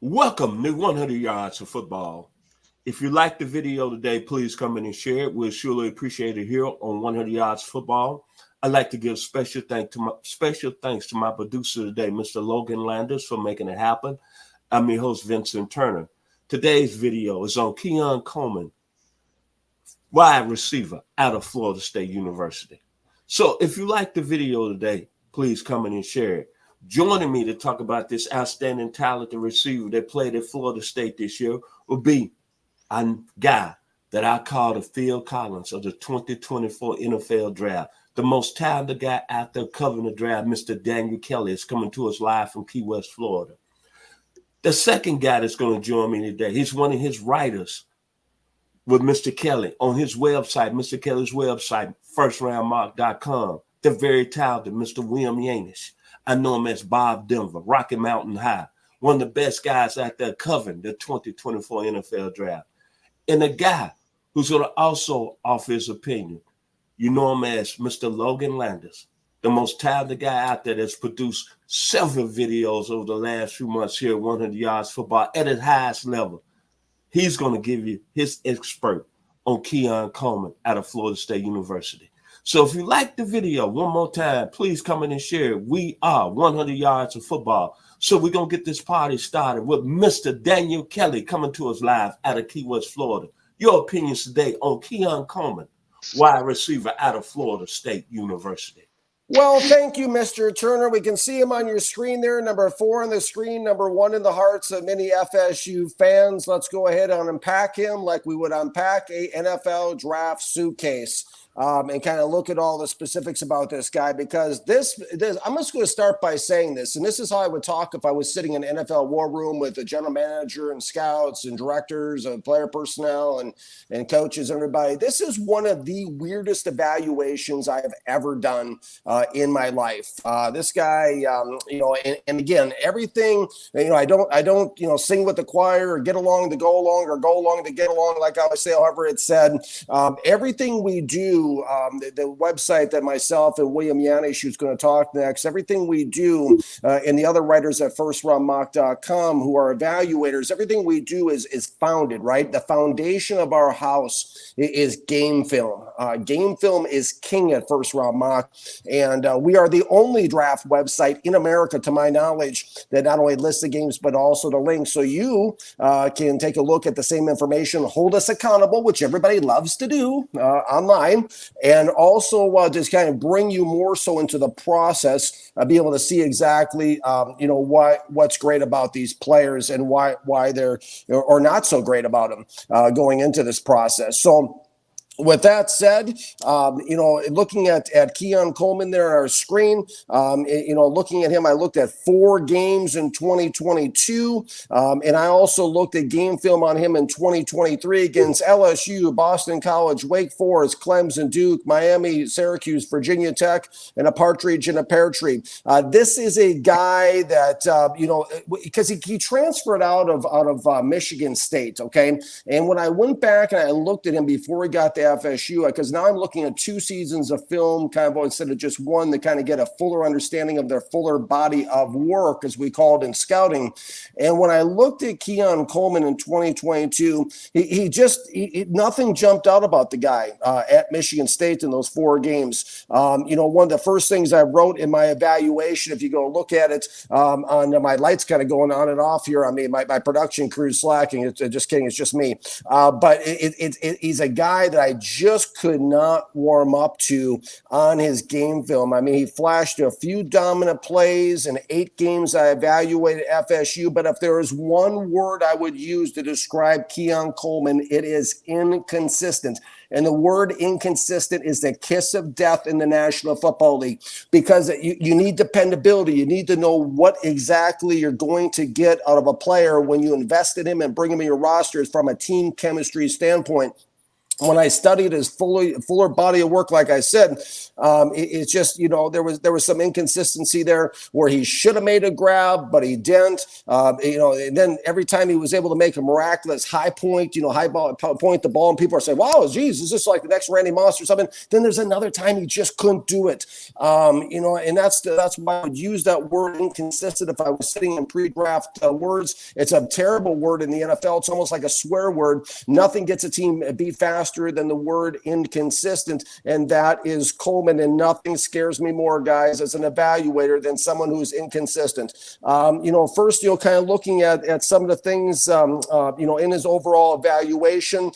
Welcome to 100 Yards of Football. If you like the video today, please come in and share it. We'll surely appreciate it here on 100 Yards Football. I'd like to give special thanks to my producer today, Mr. Logan Landers, for making it happen. I'm your host, Vincent Turner. Today's video is on Keon Coleman, wide receiver out of Florida State University. So if you like the video today, please come in and share it. Joining me to talk about this outstanding talented receiver that played at Florida State this year will be a guy that I call the Phil Collins of the 2024 NFL Draft. The most talented guy out there covering the draft, Mr. Daniel Kelly, is coming to us live from Key West, Florida. The second guy that's going to join me today, he's one of his writers with Mr. Kelly on his website, Mr. Kelly's website, firstroundmock.com. The very talented Mr. William Yanish. I know him as Bob Denver, Rocky Mountain High, one of the best guys out there covering the 2024 NFL Draft. And a guy who's going to also offer his opinion. You know him as Mr. Logan Landers, the most talented guy out there that's produced several videos over the last few months here at 100 Yards Football at its highest level. He's going to give you his expert on Keon Coleman out of Florida State University. So if you like the video, one more time, please come in and share it. We are 100 Yards of Football. So we're going to get this party started with Mr. Daniel Kelly coming to us live out of Key West, Florida. Your opinions today on Keon Coleman, wide receiver out of Florida State University. Well, thank you, Mr. Turner. We can see him on your screen there, number 4 on the screen, number 1 in the hearts of many FSU fans. Let's go ahead and unpack him like we would unpack a NFL draft suitcase. And kind of look at all the specifics about this guy, because this I'm just going to start by saying this, and this is how I would talk if I was sitting in an NFL war room with the general manager and scouts and directors and player personnel and coaches and everybody. This is one of the weirdest evaluations I have ever done in my life. This guy, and again, everything, I don't, sing with the choir or get along to go along or go along to get along, like I always say, however it's said. Everything we do, the website that myself and William Yanish, who's going to talk next, everything we do, and the other writers at firstroundmock.com who are evaluators, everything we do is founded, right? The foundation of our house is game film. Game film is king at First Round Mock, and we are the only draft website in America, to my knowledge, that not only lists the games but also the links, so you can take a look at the same information, hold us accountable, which everybody loves to do online, and also just kind of bring you more so into the process, be able to see exactly, what's great about these players and why they're or not so great about them going into this process. So with that said, looking at Keon Coleman there on our screen, looking at him, I looked at 4 games in 2022, and I also looked at game film on him in 2023 against LSU, Boston College, Wake Forest, Clemson, Duke, Miami, Syracuse, Virginia Tech, and a partridge in a pear tree. This is a guy that, because he transferred out of Michigan State, okay? And when I went back and I looked at him before he got to FSU, because now I'm looking at 2 seasons of film kind of instead of just one, to kind of get a fuller understanding of their fuller body of work, as we call it in scouting. And when I looked at Keon Coleman in 2022, nothing jumped out about the guy at Michigan State in those 4 games. One of the first things I wrote in my evaluation, if you go look at it, on my lights kind of going on and off here. I mean, my production crew's slacking. Just kidding. It's just me. But he's a guy that I just could not warm up to on his game film. I mean, he flashed a few dominant plays in 8 games I evaluated FSU, but if there is one word I would use to describe Keon Coleman, it is inconsistent. And the word inconsistent is the kiss of death in the National Football League, because you need dependability. You need to know what exactly you're going to get out of a player when you invest in him and bring him in your rosters from a team chemistry standpoint. when I studied his fuller body of work, like I said, it's just, there was some inconsistency there where he should have made a grab, but he didn't. And then every time he was able to make a miraculous high point, high ball, point the ball, and people are saying, "Wow, geez, is this like the next Randy Moss or something?" Then there's another time he just couldn't do it. And that's why I would use that word inconsistent if I was sitting in pre-draft words. It's a terrible word in the NFL. It's almost like a swear word. Nothing gets a team beat faster than the word inconsistent, and that is Coleman. And nothing scares me more, guys, as an evaluator than someone who's inconsistent. First, kind of looking at some of the things, in his overall evaluation,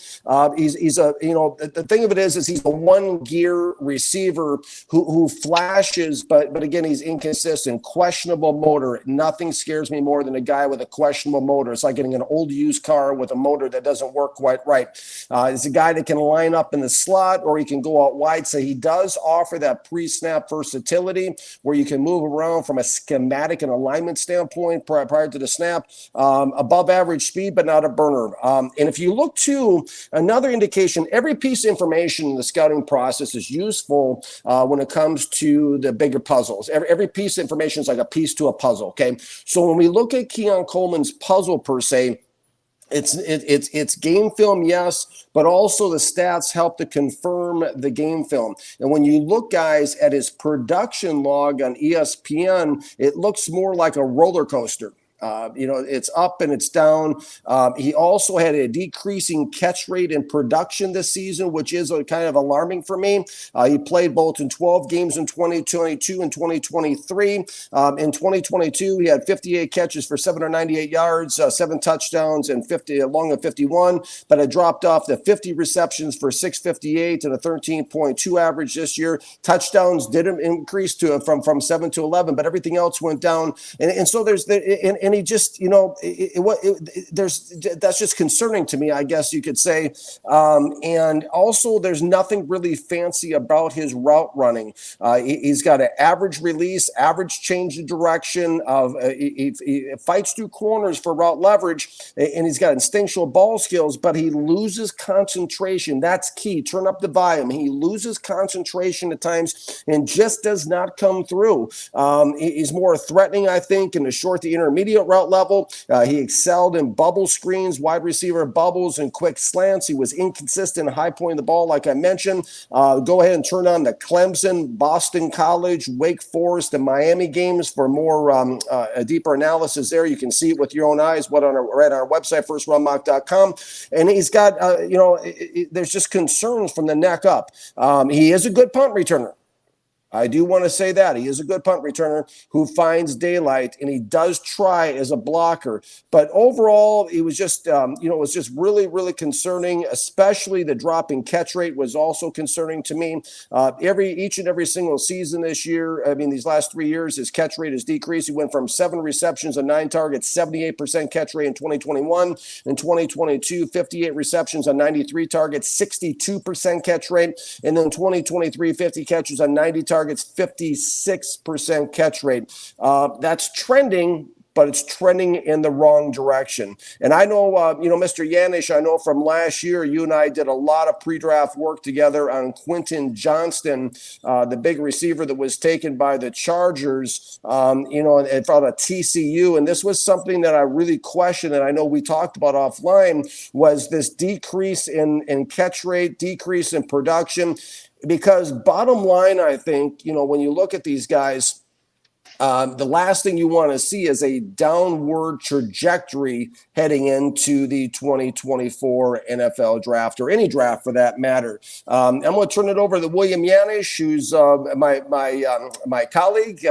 he's a, the thing of it is he's a one-gear receiver who flashes, but again, he's inconsistent, questionable motor. Nothing scares me more than a guy with a questionable motor. It's like getting an old used car with a motor that doesn't work quite right. It's a guy that can line up in the slot, or he can go out wide. So he does offer that pre-snap versatility where you can move around from a schematic and alignment standpoint prior to the snap. Above average speed, but not a burner. And if you look to another indication, every piece of information in the scouting process is useful when it comes to the bigger puzzles. Every piece of information is like a piece to a puzzle. Okay. So when we look at Keon Coleman's puzzle per se, it's game film, yes, but also the stats help to confirm the game film. And when you look, guys, at his production log on ESPN, it looks more like a roller coaster. It's up and it's down. He also had a decreasing catch rate in production this season, which is kind of alarming for me. He played both in 12 games in 2022 and 2023. In 2022, he had 58 catches for 798 yards, 7 touchdowns, and 50 along with 51, but it dropped off to 50 receptions for 658 and a 13.2 average this year. Touchdowns didn't increase from 7 to 11, but everything else went down. And so there's and he just, that's just concerning to me, I guess you could say. And also, there's nothing really fancy about his route running. He's got an average release, average change of direction. He fights through corners for route leverage, and he's got instinctual ball skills, but he loses concentration. That's key. Turn up the volume. He loses concentration at times and just does not come through. He's more threatening, I think, in the short to intermediate route level. He excelled in bubble screens, wide receiver bubbles, and quick slants. He was inconsistent, high pointing the ball, like I mentioned. Go ahead and turn on the Clemson, Boston College, Wake Forest, and Miami games for more a deeper analysis there. You can see it with your own eyes, right on our website, firstroundmock.com. And he's got, there's just concerns from the neck up. He is a good punt returner. I do want to say that he is a good punt returner who finds daylight, and he does try as a blocker. But overall, he was just, it was just really, really concerning. Especially the drop in catch rate was also concerning to me. Each and every single season this year, these last 3 years, his catch rate has decreased. He went from 7 receptions on 9 targets, 78% catch rate in 2021. In 2022, 58 receptions on 93 targets, 62% catch rate. And then 2023, 50 catches on 90 targets, 56% catch rate. That's trending, but it's trending in the wrong direction. And I know, Mr. Yanish, I know from last year, you and I did a lot of pre-draft work together on Quentin Johnston, the big receiver that was taken by the Chargers, and out of TCU. And this was something that I really questioned, and I know we talked about offline, was this decrease in catch rate, decrease in production. Because bottom line, I think, when you look at these guys, the last thing you want to see is a downward trajectory heading into the 2024 NFL draft, or any draft for that matter. I'm going to turn it over to William Yanish, who's my colleague.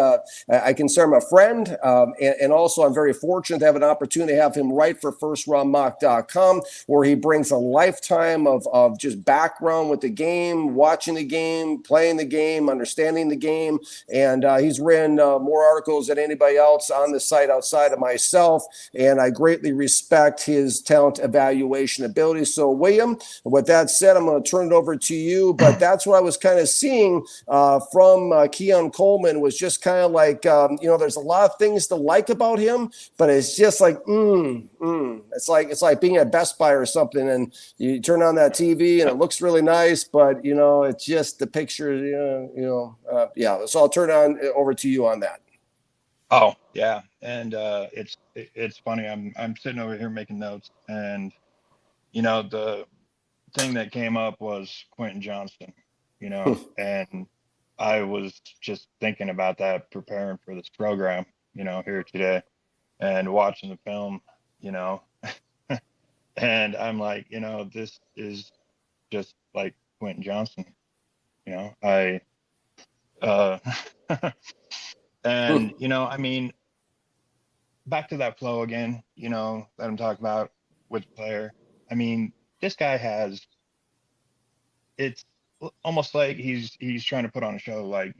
I consider him a friend, and also I'm very fortunate to have an opportunity to have him write for FirstRoundMock.com, where he brings a lifetime of just background with the game, watching the game, playing the game, understanding the game, and he's written more more articles than anybody else on the site outside of myself, and I greatly respect his talent evaluation ability. So, William, with that said, I'm going to turn it over to you. But that's what I was kind of seeing from Keon Coleman, was just kind of like, there's a lot of things to like about him, but it's just like, it's like being at Best Buy or something, and you turn on that TV and it looks really nice, but it's just the picture, yeah. So I'll turn over to you on that. Oh yeah, and it's funny. I'm sitting over here making notes, and the thing that came up was Quentin Johnston, and I was just thinking about that, preparing for this program, here today, and watching the film, and I'm like, this is just like Quentin Johnston, I and I mean, back to that flow again, that I'm talking about with the player. I mean, this guy it's almost like he's trying to put on a show, like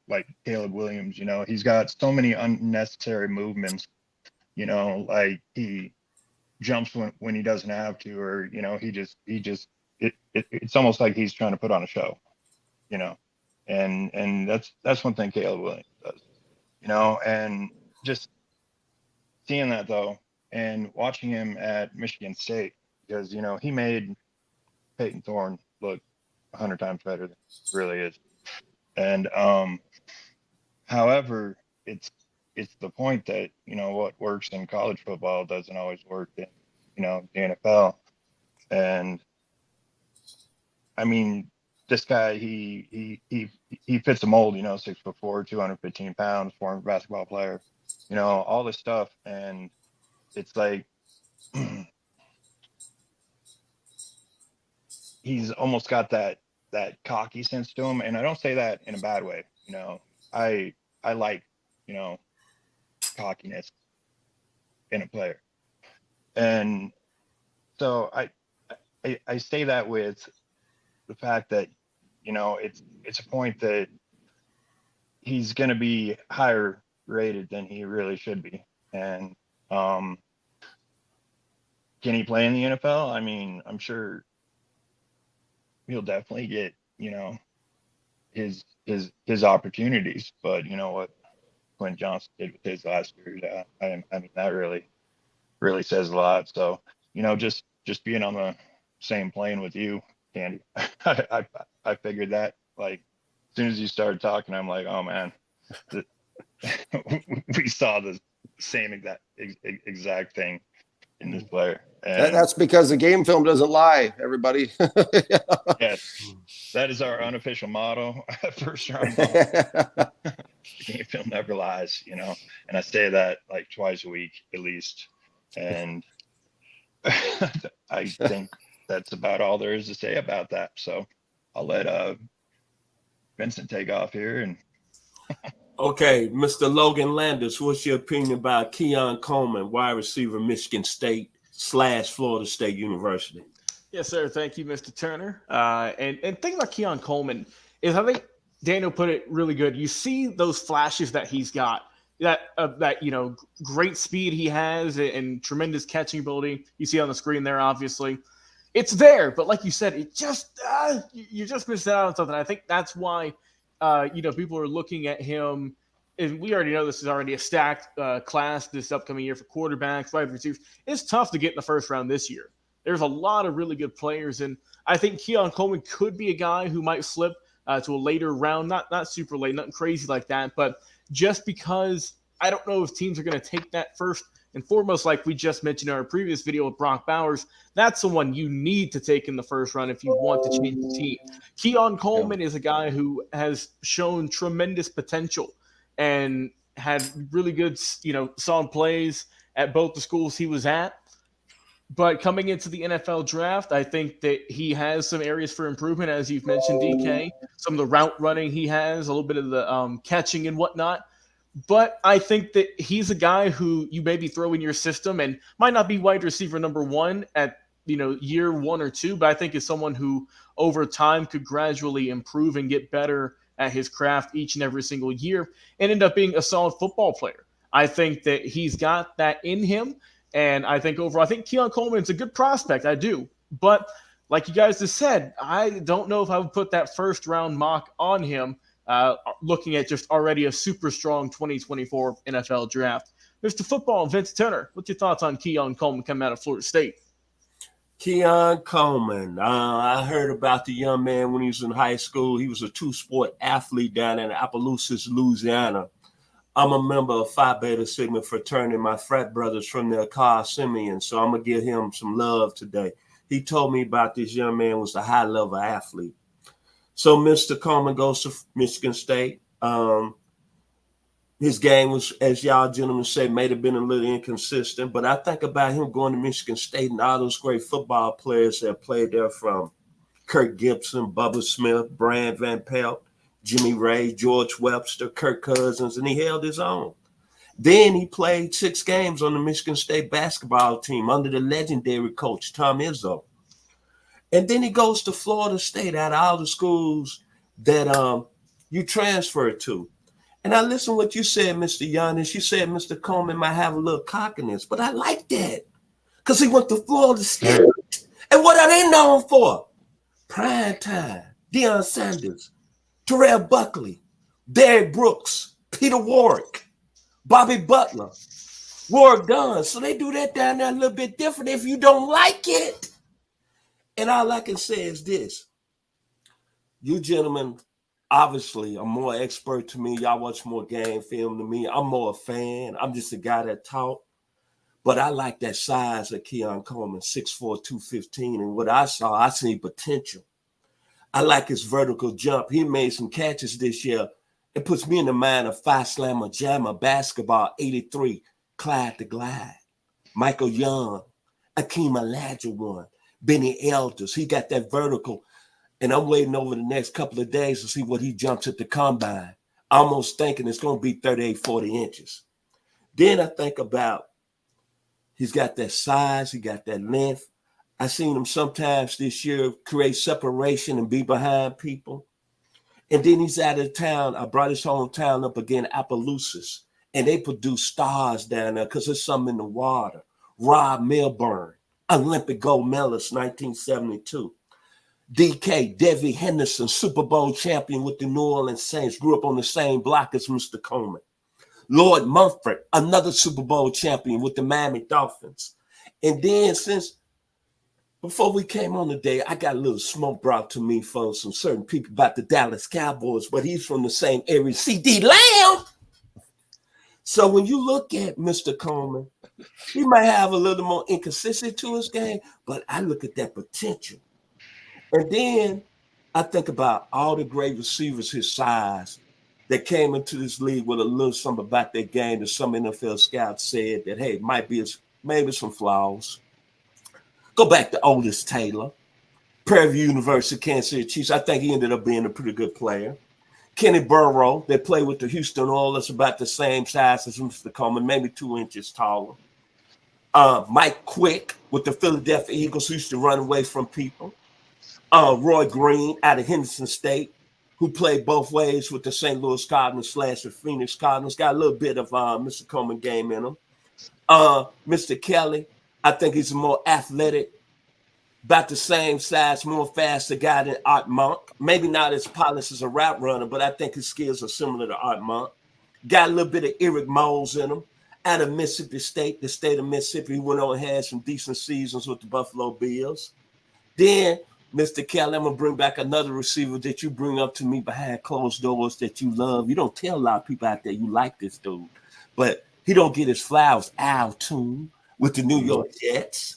like Caleb Williams. He's got so many unnecessary movements, like he jumps when he doesn't have to, or it's almost like he's trying to put on a show, and that's one thing Caleb Williams does, and just seeing that though, and watching him at Michigan State, because he made Peyton Thorne look 100 times better than he really is. And however, it's the point that what works in college football doesn't always work in the NFL. And I mean, this guy, he fits the mold, 6'4", 215 pounds, former basketball player, all this stuff. And it's like he's almost got that cocky sense to him, and I don't say that in a bad way. I like cockiness in a player, and so I say that with the fact that it's a point that he's going to be higher rated than he really should be, and can he play in the NFL? I mean, I'm sure he'll definitely get his opportunities, but what Quentin Johnston did with his last year, I mean, that really says a lot. So just being on the same plane with you, Candy, I figured that, like, as soon as you started talking, I'm like, oh man, we saw the same exact thing in this player. And that's because the game film doesn't lie, everybody. Yes, that is our unofficial motto. First round ball. The game film never lies, and I say that like twice a week at least. And I think that's about all there is to say about that. So I'll let Vincent take off here. And okay, Mr. Logan Landis, what's your opinion about Keon Coleman, wide receiver, Michigan State / Florida State University? Yes, sir. Thank you, Mr. Turner. And thing about Keon Coleman is, I think Daniel put it really good. You see those flashes that he's got, that great speed he has and tremendous catching ability. You see on the screen there, obviously. It's there, but like you said, it just you just missed out on something. I think that's why people are looking at him. And we already know this is already a stacked class this upcoming year for quarterbacks, wide receivers. It's tough to get in the first round this year. There's a lot of really good players, and I think Keon Coleman could be a guy who might slip to a later round, not super late, nothing crazy like that, but just because I don't know if teams are going to take that first and foremost, like we just mentioned in our previous video with Brock Bowers. That's someone you need to take in the first round if you want to change the team. Keon Coleman is a guy who has shown tremendous potential and had really good, solid plays at both the schools he was at. But coming into the NFL draft, I think that he has some areas for improvement, as you've mentioned, DK. Some of the route running he has, a little bit of the catching and whatnot. But I think that he's a guy who you maybe throw in your system and might not be wide receiver number one at year 1 or 2, but I think is someone who over time could gradually improve and get better at his craft each and every single year and end up being a solid football player. I think that he's got that in him. And I think overall, I think Keon Coleman's a good prospect. I do. But like you guys just said, I don't know if I would put that first round mock on him, looking at just already a super strong 2024 NFL draft. Mr. Football, Vincent Turner, what's your thoughts on Keon Coleman coming out of Florida State? Keon Coleman. I heard about the young man when he was in high school. He was a two-sport athlete down in Appaloosa, Louisiana. I'm a member of Phi Beta Sigma fraternity. My frat brother's from there, Carl Simeon, so I'm going to give him some love today. He told me about this young man was a high-level athlete. So Mr. Coleman goes to Michigan State. His game was, as y'all gentlemen say, may have been a little inconsistent, but I think about him going to Michigan State and all those great football players that played there, from Kirk Gibson, Bubba Smith, Brian Van Pelt, Jimmy Ray, George Webster, Kirk Cousins, and he held his own. Then he played 6 games on the Michigan State basketball team under the legendary coach, Tom Izzo. And then he goes to Florida State out of all the schools that you transferred to. And I listened to what you said, Mr. Yanish. You said Mr. Coleman might have a little cockiness, but I like that because he went to Florida State. And what are they known for? Prime time, Deion Sanders, Terrell Buckley, Derrick Brooks, Peter Warwick, Bobby Butler, Warwick Dunn. So they do that down there a little bit different if you don't like it. And all I can say is this. You gentlemen obviously are more expert to me. Y'all watch more game film than me. I'm more a fan. I'm just a guy that talk. But I like that size of Keon Coleman, 6'4", 215. And what I saw, I seen potential. I like his vertical jump. He made some catches this year. It puts me in the mind of Phi Slamma Jamma basketball, 83, Clyde the Glide, Michael Young, Akeem Olajuwon, Benny Elders. He got that vertical. And I'm waiting over the next couple of days to see what he jumps at the combine. Almost thinking it's going to be 38, 40 inches. Then I think about he's got that size. He got that length. I seen him sometimes this year create separation and be behind people. And then he's out of town. I brought his hometown up again, Appaloosas. And they produce stars down there because there's something in the water. Rob Milburn, Olympic gold medalist, 1972. DK, Devi Henderson, Super Bowl champion with the New Orleans Saints, grew up on the same block as Mr. Coleman. Lloyd Mumford, another Super Bowl champion with the Miami Dolphins. And then before we came on today, I got a little smoke brought to me from some certain people about the Dallas Cowboys, but he's from the same area, CD Lamb. So when you look at Mr. Coleman, he might have a little more inconsistency to his game, but I look at that potential. And then I think about all the great receivers his size that came into this league with a little something about their game that some NFL scouts said that, hey, might be maybe some flaws. Go back to Otis Taylor, Prairie View University, Kansas City Chiefs. I think he ended up being a pretty good player. Kenny Burrow, that played with the Houston Oilers, about the same size as Mr. Coleman, maybe 2 inches taller. Mike Quick with the Philadelphia Eagles, who used to run away from people. Roy Green out of Henderson State, who played both ways with the St. Louis Cardinals / the Phoenix Cardinals. Got a little bit of Mr. Coleman game in him. Mr. Kelly, I think he's a more athletic, about the same size, more faster guy than Art Monk. Maybe not as polished as a route runner, but I think his skills are similar to Art Monk. Got a little bit of Eric Moles in him. Out of Mississippi State, the state of Mississippi, he went on and had some decent seasons with the Buffalo Bills. Then Mr. Kelly, I'm going to bring back another receiver that you bring up to me behind closed doors that you love. You don't tell a lot of people out there you like this dude, but he don't get his flowers. Al Toon with the New York Jets.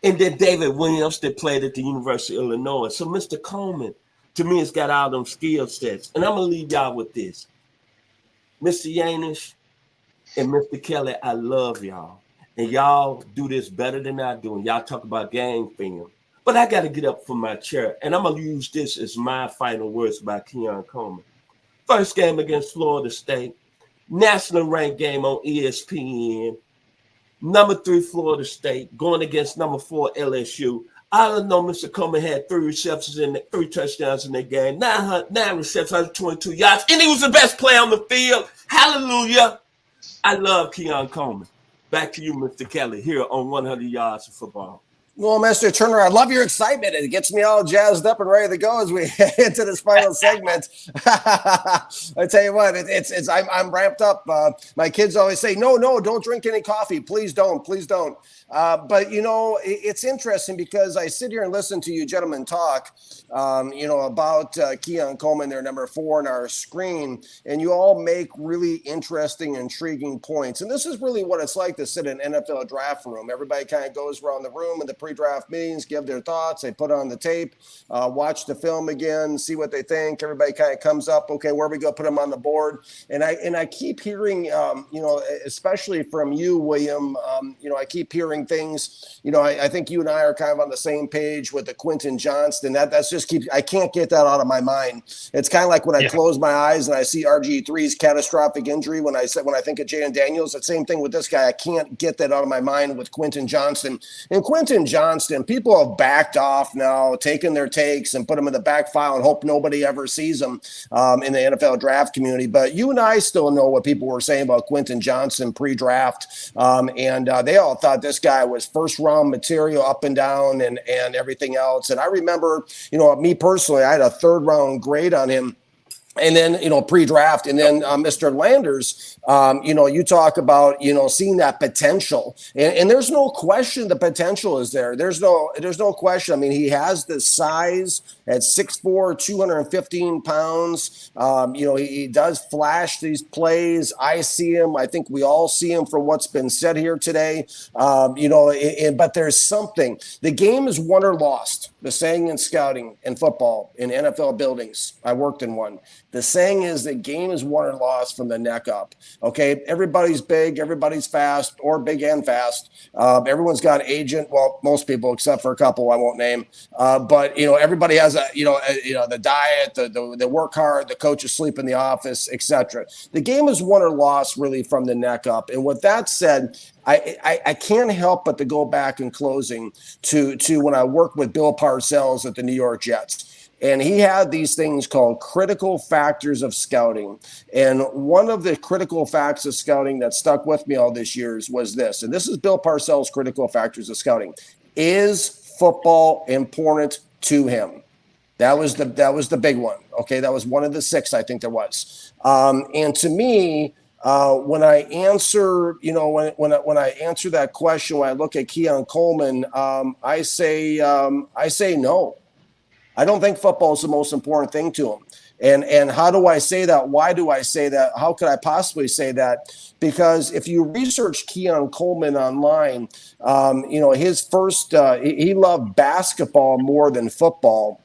And then David Williams that played at the University of Illinois. So Mr. Coleman, to me, has got all them skill sets. And I'm going to leave y'all with this. Mr. Yanish and Mr. Kelly, I love y'all. And y'all do this better than I do. And y'all talk about game film. But I got to get up from my chair, and I'm going to use this as my final words about Keon Coleman. First game against Florida State, national ranked game on ESPN. Number 3 Florida State going against number 4 LSU. I don't know Mr. Coleman had 3 touchdowns in that game, 9 receptions, 122 yards, and he was the best player on the field. Hallelujah. I love Keon Coleman. Back to you, Mr. Kelly, here on 100 Yards of Football. Well, Mr. Turner, I love your excitement. It gets me all jazzed up and ready to go as we head into this final segment. I tell you what, I'm ramped up. My kids always say, no, don't drink any coffee. Please don't. But, you know, it's interesting because I sit here and listen to you gentlemen talk, you know, about Keon Coleman, their number 4 on our screen, and you all make really interesting, intriguing points. And this is really what it's like to sit in an NFL draft room. Everybody kind of goes around the room in the pre-draft meetings, give their thoughts. They put on the tape, watch the film again, see what they think. Everybody kind of comes up, okay, where we go, put them on the board. And I keep hearing, you know, especially from you, William, you know, I keep hearing things, you know, I think you and I are kind of on the same page with the Quentin Johnston. That's just I can't get that out of my mind. It's kind of like when I close my eyes and I see RG3's catastrophic injury. When I think of Jaden Daniels, the same thing with this guy. I can't get that out of my mind with Quentin Johnston. And Quentin Johnston, people have backed off now, taken their takes and put them in the back file and hope nobody ever sees them in the NFL draft community. But you and I still know what people were saying about Quentin Johnston pre-draft. And they all thought this guy was first-round material up and down and everything else. And I remember, you know, me personally, I had a 3rd-round grade on him. And then, you know, pre-draft, and then Mr. Landers, you know, you talk about, you know, seeing that potential, and there's no question the potential is there. There's no question. I mean, he has the size at 6'4", 215 pounds. You know, he does flash these plays. I see him. I think we all see him for what's been said here today. You know, but there's something. The game is won or lost. The saying in scouting and football in NFL buildings. I worked in one. The saying is the game is won or lost from the neck up. Okay, everybody's big, everybody's fast, or big and fast. Everyone's got an agent. Well, most people, except for a couple I won't name. But you know, everybody has the diet, the work hard, the coaches sleep in the office, etc. The game is won or lost really from the neck up. And with that said, I can't help but to go back in closing to when I worked with Bill Parcells at the New York Jets. And he had these things called critical factors of scouting. And one of the critical facts of scouting that stuck with me all these years was this. And this is Bill Parcells' critical factors of scouting. Is football important to him? That was the big one. Okay, that was one of the 6 I think there was. And to me, when I answer, you know, when I answer that question, when I look at Keon Coleman, I say no. I don't think football is the most important thing to him. And how do I say that? Why do I say that? How could I possibly say that? Because if you research Keon Coleman online, you know, his first, he loved basketball more than football.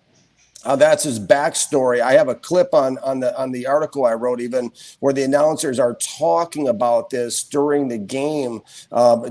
That's his backstory. I have a clip on the article I wrote, even where the announcers are talking about this during the game,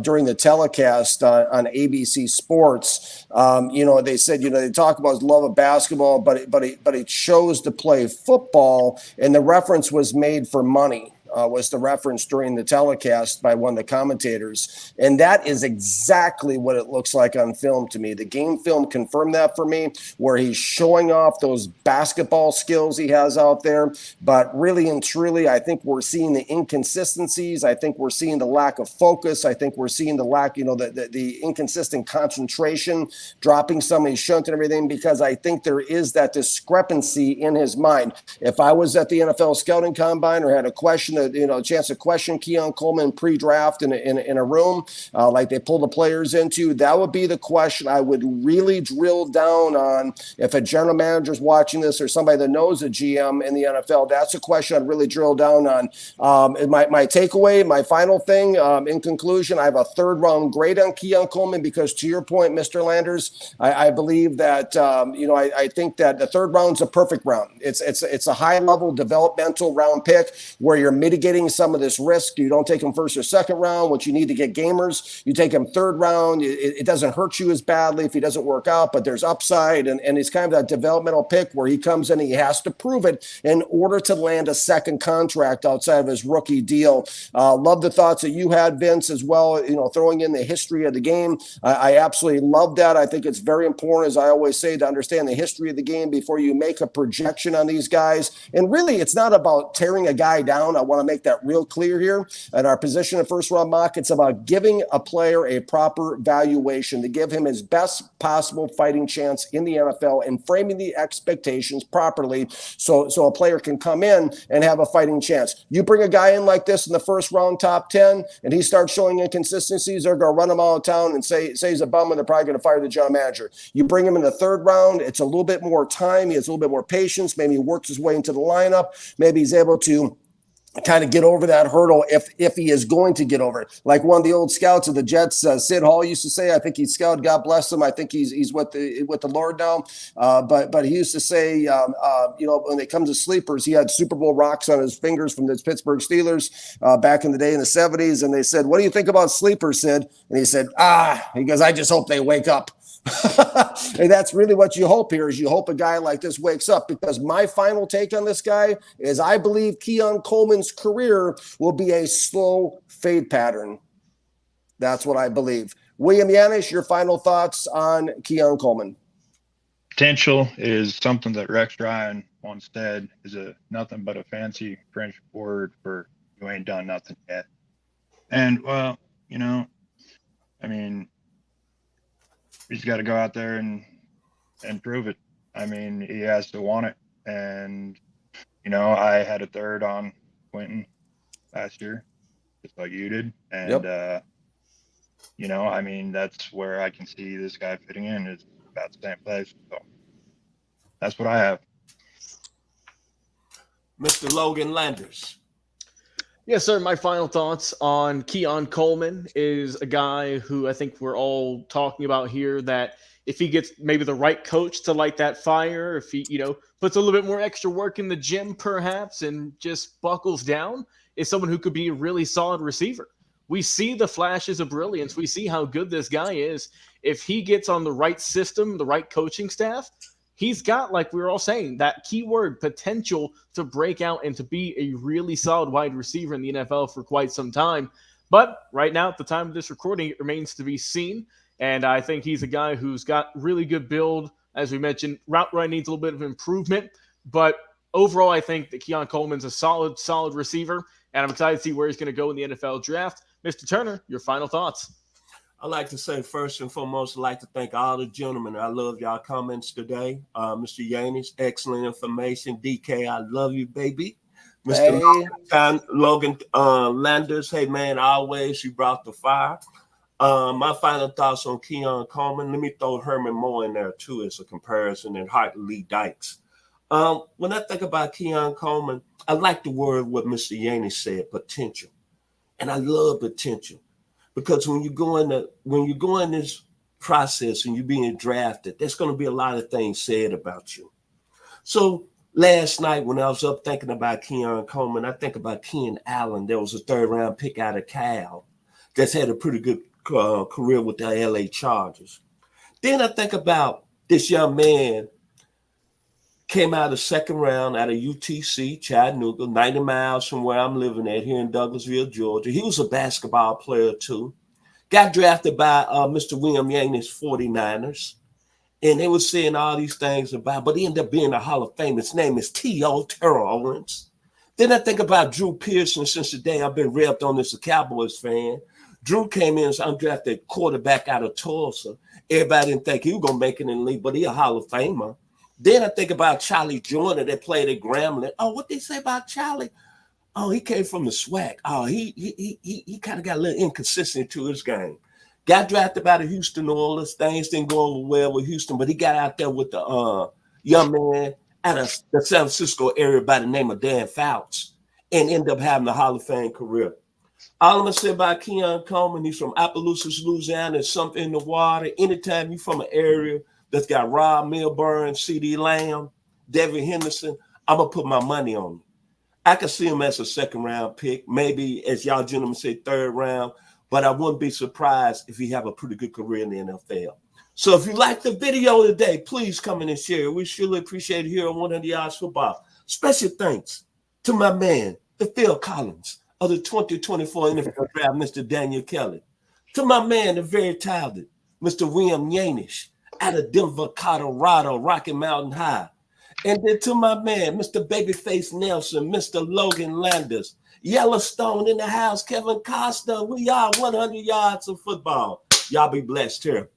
during the telecast on ABC Sports. You know, they said, you know, they talk about his love of basketball, but he chose to play football, and the reference was made for money. Was the reference during the telecast by one of the commentators. And that is exactly what it looks like on film to me. The game film confirmed that for me, where he's showing off those basketball skills he has out there. But really and truly, I think we're seeing the inconsistencies. I think we're seeing the lack of focus. I think we're seeing the lack, you know, the inconsistent concentration, dropping some of his shunt and everything, because I think there is that discrepancy in his mind. If I was at the NFL scouting combine or had a question, a chance to question Keon Coleman pre-draft in a room like they pull the players into, that would be the question I would really drill down on. If a general manager is watching this or somebody that knows a GM in the NFL, that's a question I'd really drill down on. My takeaway, my final thing, in conclusion, I have a 3rd-round grade on Keon Coleman because, to your point, Mr. Landers, I believe that I think that the 3rd round is a perfect round. It's a high-level developmental round pick where you're mid mitigating some of this risk. You don't take him first or second round. Once you need to get gamers, you take him third round. It doesn't hurt you as badly if he doesn't work out, but there's upside. And it's kind of that developmental pick where he comes in and he has to prove it in order to land a second contract outside of his rookie deal. Love the thoughts that you had, Vince, as well, throwing in the history of the game. I absolutely love that. I think it's very important, as I always say, to understand the history of the game before you make a projection on these guys. And really, it's not about tearing a guy down. I want to make that real clear here. At our position of first round mock, it's about giving a player a proper valuation to give him his best possible fighting chance in the NFL and framing the expectations properly so a player can come in and have a fighting chance. You bring a guy in like this in the first round, top 10, and he starts showing inconsistencies, they're going to run him out of town and say he's a bum, and they're probably going to fire the general manager. You bring him in the third round, it's a little bit more time. He has a little bit more patience. Maybe he works his way into the lineup. Maybe he's able to kind of get over that hurdle if he is going to get over it. Like one of the old scouts of the Jets, Sid Hall, used to say, I think he's scout, God bless him. I think he's with the Lord now. But he used to say, when it comes to sleepers, he had Super Bowl rocks on his fingers from the Pittsburgh Steelers back in the day in the 70s. And they said, what do you think about sleepers, Sid? And he said, he goes, I just hope they wake up. And that's really what you hope here, is you hope a guy like this wakes up, because my final take on this guy is I believe Keon Coleman's career will be a slow fade pattern. That's what I believe. William Yanish, your final thoughts on Keon Coleman? Potential is something that Rex Ryan once said is nothing but a fancy French word for you ain't done nothing yet. And well, he's got to go out there and prove it. He has to want it. And, I had a third on Quentin last year, just like you did. And, that's where I can see this guy fitting in, is about the same place. So that's what I have. Mr. Logan Landers. Yes, sir. My final thoughts on Keon Coleman is a guy who I think we're all talking about here, that if he gets maybe the right coach to light that fire, if he, puts a little bit more extra work in the gym perhaps and just buckles down, is someone who could be a really solid receiver. We see the flashes of brilliance. We see how good this guy is. If he gets on the right system, the right coaching staff, he's got, like we were all saying, that keyword potential to break out and to be a really solid wide receiver in the NFL for quite some time. But right now, at the time of this recording, it remains to be seen. And I think he's a guy who's got really good build. As we mentioned, route run needs a little bit of improvement. But overall, I think that Keon Coleman's a solid receiver. And I'm excited to see where he's going to go in the NFL draft. Mr. Turner, your final thoughts. I'd like to say, first and foremost, I'd like to thank all the gentlemen. I love y'all comments today. Mr. Yanish, excellent information. DK, I love you, baby. Mr. Logan Landers, hey, man, always you brought the fire. My final thoughts on Keon Coleman. Let me throw Herman Moore in there, too, as a comparison, and Hartley Lee Dykes. When I think about Keon Coleman, I like the word what Mr. Yanish said, potential. And I love potential. Because when you go in this process and you're being drafted, there's going to be a lot of things said about you. So last night when I was up thinking about Keon Coleman, I think about Ken Allen. There was a third-round pick out of Cal that's had a pretty good career with the LA Chargers. Then I think about this young man came out of second round out of UTC, Chattanooga, 90 miles from where I'm living at here in Douglasville, Georgia. He was a basketball player too. Got drafted by Mr. William Yanish 49ers. And they were saying all these things about, but he ended up being a Hall of Fame. His name is T.O. Terrell Owens. Then I think about Drew Pearson. Since the day I've been revved on as a Cowboys fan. Drew came in as undrafted quarterback out of Tulsa. Everybody didn't think he was going to make it in the league, but he a Hall of Famer. Then I think about Charlie Joyner that played at Grambling. Oh, what they say about Charlie? Oh, he came from the SWAC. Oh, he kind of got a little inconsistent to his game. Got drafted by the Houston Oilers. Things didn't go over well with Houston, but he got out there with the young man out of the San Francisco area by the name of Dan Fouts and ended up having a Hall of Fame career. All I'm going to say about Keon Coleman, he's from Opelousas, Louisiana. There's something in the water. Anytime you're from an area that's got Rob Milburn, C.D. Lamb, Devin Henderson, I'm going to put my money on him. I could see him as a second-round pick, maybe, as y'all gentlemen say, third round, but I wouldn't be surprised if he have a pretty good career in the NFL. So if you like the video today, please come in and share. We surely appreciate it here on 100 Yards Football. Special thanks to my man, the Phil Collins of the 2024 NFL Draft, Mr. Daniel Kelly. To my man, the very talented Mr. William Yanish out of Denver, Colorado, Rocky Mountain High. And then to my man, Mr. Babyface Nelson, Mr. Logan Landers, Yellowstone in the house, Kevin Costa. We are 100 Yards of Football. Y'all be blessed here.